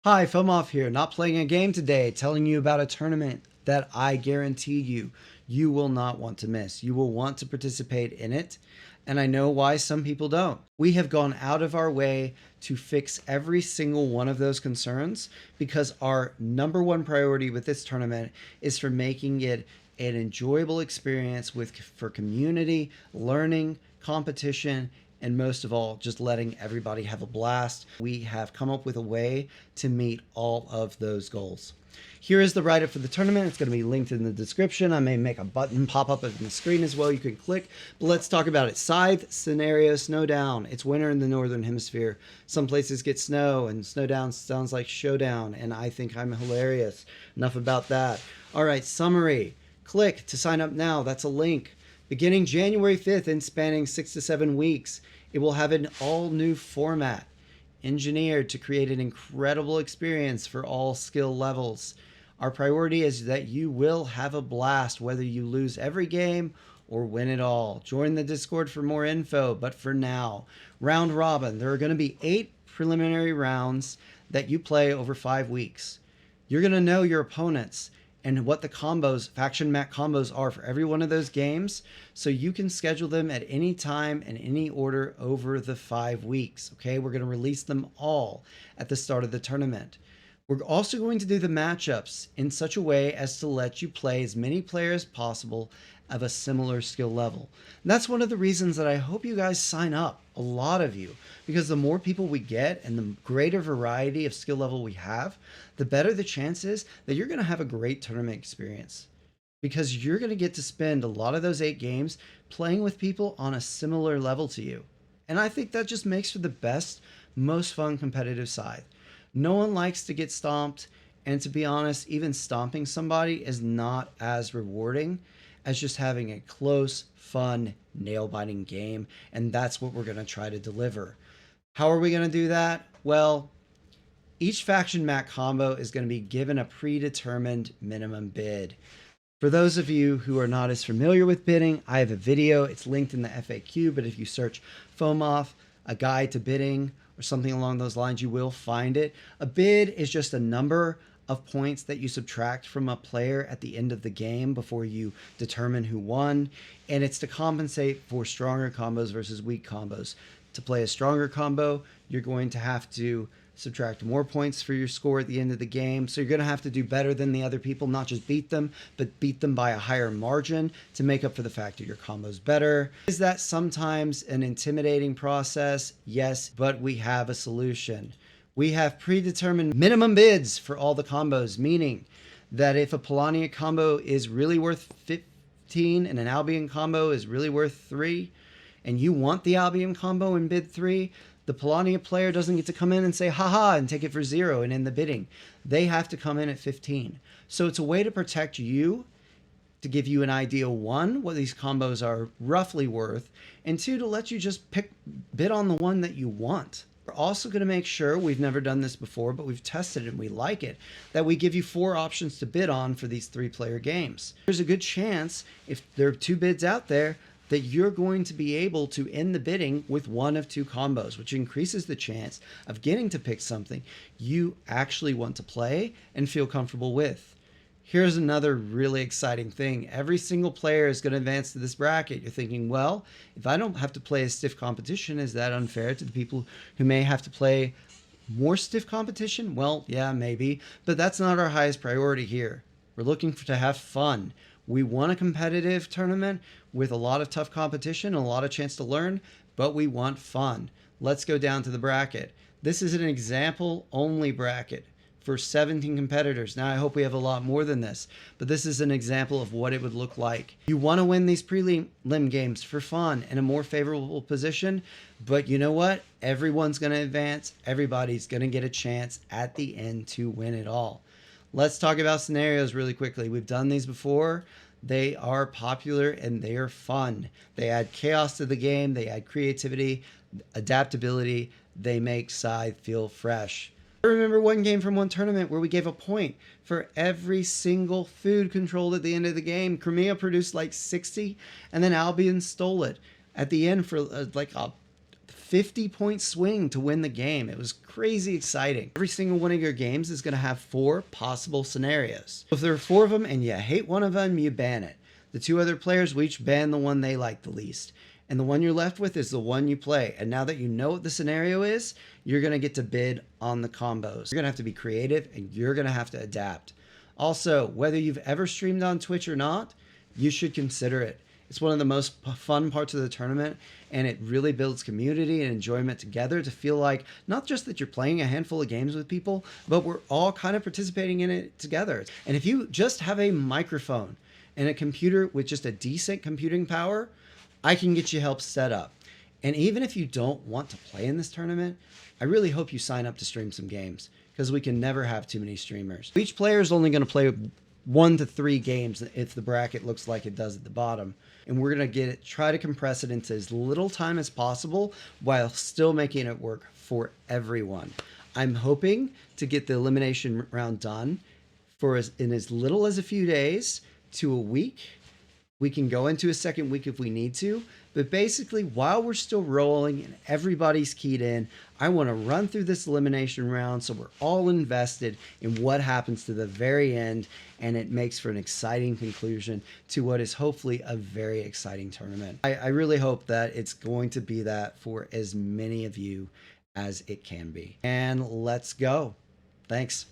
Hi, FOMOff here, not playing a game today, telling you about a tournament that I guarantee you will not want to miss. You will want to participate in it, and I know why some people don't. We have gone out of our way to fix every single one of those concerns because our number one priority with this tournament is for making it an enjoyable experience for community, learning, competition, and most of all, just letting everybody have a blast. We have come up with a way to meet all of those goals. Here is the write-up for the tournament. It's going to be linked in the description. I may make a button pop up on the screen as well. You can click, but let's talk about it. Scythe scenario, Snowdown. It's winter in the Northern Hemisphere. Some places get snow, and Snowdown sounds like showdown, and I think I'm hilarious. Enough about that. All right, summary. Click to sign up now. That's a link. Beginning January 5th and spanning 6 to 7 weeks, it will have an all-new format, engineered to create an incredible experience for all skill levels. Our priority is that you will have a blast whether you lose every game or win it all. Join the Discord for more info, but for now, round robin. There are going to be 8 preliminary rounds that you play over 5 weeks. You're going to know your opponents and what the combos, faction map combos are for every one of those games, so you can schedule them at any time and any order over the 5 weeks. Okay, we're going to release them all at the start of the tournament. We're also going to do the matchups in such a way as to let you play as many players as possible of a similar skill level. And that's one of the reasons that I hope you guys sign up, a lot of you, because the more people we get and the greater variety of skill level we have, the better the chances that you're going to have a great tournament experience. Because you're going to get to spend a lot of those 8 games playing with people on a similar level to you. And I think that just makes for the best, most fun competitive Scythe. No one likes to get stomped, and to be honest, even stomping somebody is not as rewarding as just having a close, fun, nail-biting game, and that's what we're going to try to deliver. How are we going to do that? Well, each faction mat combo is going to be given a predetermined minimum bid. For those of you who are not as familiar with bidding, I have a video. It's linked in the FAQ, but if you search FOMOff, a guide to bidding, or something along those lines, you will find it. A bid is just a number of points that you subtract from a player at the end of the game before you determine who won, and it's to compensate for stronger combos versus weak combos. To play a stronger combo, you're going to have to subtract more points for your score at the end of the game. So you're going to have to do better than the other people, not just beat them, but beat them by a higher margin to make up for the fact that your combo's better. Is that sometimes an intimidating process? Yes, but we have a solution. We have predetermined minimum bids for all the combos, meaning that if a Polania combo is really worth 15 and an Albion combo is really worth 3, and you want the Albion combo in bid 3, the Polania player doesn't get to come in and say, haha, and take it for 0 and end the bidding. They have to come in at 15. So it's a way to protect you, to give you an idea, 1, what these combos are roughly worth, and 2, to let you just bid on the one that you want. We're also going to make sure, we've never done this before, but we've tested it and we like it, that we give you 4 options to bid on for these 3-player games. There's a good chance, if there are 2 bids out there, that you're going to be able to end the bidding with 1 of 2 combos, which increases the chance of getting to pick something you actually want to play and feel comfortable with. Here's another really exciting thing. Every single player is going to advance to this bracket. You're thinking, well, if I don't have to play a stiff competition, is that unfair to the people who may have to play more stiff competition? Well, yeah, maybe, but that's not our highest priority here. We're looking to have fun. We want a competitive tournament with a lot of tough competition and a lot of chance to learn, but we want fun. Let's go down to the bracket. This is an example only bracket for 17 competitors. Now, I hope we have a lot more than this, but this is an example of what it would look like. You want to win these prelim games for fun in a more favorable position, but you know what? Everyone's going to advance. Everybody's going to get a chance at the end to win it all. Let's talk about scenarios really quickly. We've done these before. They are popular and they are fun. They add chaos to the game. They add creativity, adaptability. They make Scythe feel fresh. I remember one game from one tournament where we gave a point for every single food controlled at the end of the game. Crimea produced like 60, and then Albion stole it at the end for like a 50-point swing to win the game. It was crazy exciting. Every single one of your games is going to have 4 possible scenarios. If there are 4 of them and you hate one of them, you ban it. The 2 other players will each ban the one they like the least. And the one you're left with is the one you play. And now that you know what the scenario is, you're going to get to bid on the combos. You're going to have to be creative and you're going to have to adapt. Also, whether you've ever streamed on Twitch or not, you should consider it. It's one of the most fun parts of the tournament, and it really builds community and enjoyment together to feel like not just that you're playing a handful of games with people, but we're all kind of participating in it together. And if you just have a microphone and a computer with just a decent computing power, I can get you help set up. And even if you don't want to play in this tournament, I really hope you sign up to stream some games, because we can never have too many streamers. Each player is only going to play 1 to 3 games if the bracket looks like it does at the bottom. And we're going to try to compress it into as little time as possible while still making it work for everyone. I'm hoping to get the elimination round done in as little as a few days to a week. We can go into a second week if we need to, but basically while we're still rolling and everybody's keyed in, I want to run through this elimination round so we're all invested in what happens to the very end, and it makes for an exciting conclusion to what is hopefully a very exciting tournament. I really hope that it's going to be that for as many of you as it can be. And let's go. Thanks.